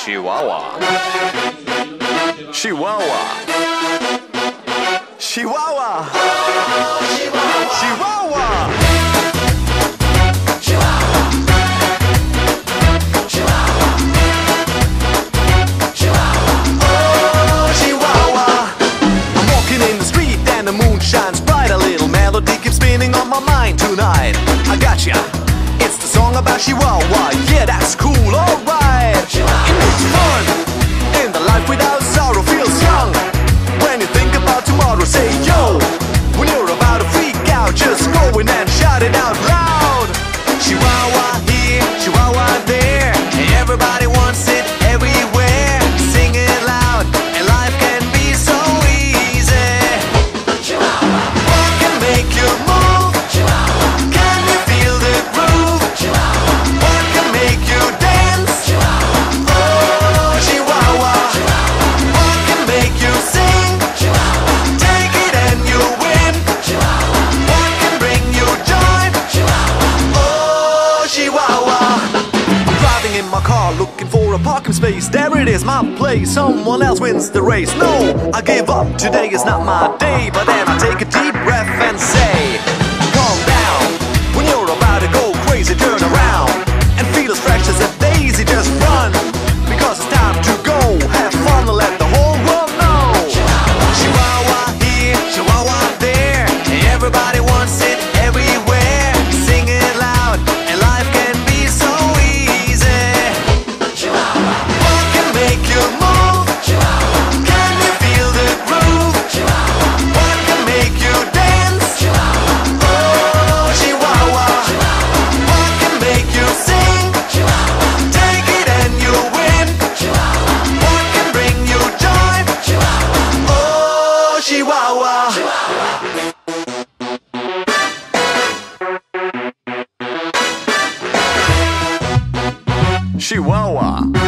Chihuahua. Chihuahua. Chihuahua. Chihuahua. The moon shines bright, a little melody keeps spinning on my mind tonight. I gotcha, it's the song about Chihuahua. Yeah, that's cool, alright. It makes fun, in the life without sorrow feels young. When you think about tomorrow, say yo. When you're about to freak out, just go in and shout it out loud. Chihuahua here, Chihuahua there, everybody wants it everywhere. Sing it loud, and life can be so easy. What can make you move? Can you feel the groove? What can make you dance? Oh, Chihuahua. What can make you sing? Take it and you win. What can bring you joy? Oh, Chihuahua. I'm driving in my car looking for a parking space. There it is, my place. Someone else wins the race. No, I give up. Today is not my day. But then I take a deep breath and say, calm down. When you're about to go crazy, turn around and feel as fresh as a daisy. Just run, because it's time to go. Have fun and let the whole world know. Chihuahua here, Chihuahua there, everybody wants it everywhere. Sing it loud, and life can be so easy. What can make you move? Can you feel the groove? What can make you dance? Oh, Chihuahua. What can make you sing? Take it and you win. What can bring you joy? Oh, Chihuahua. Chihuahua.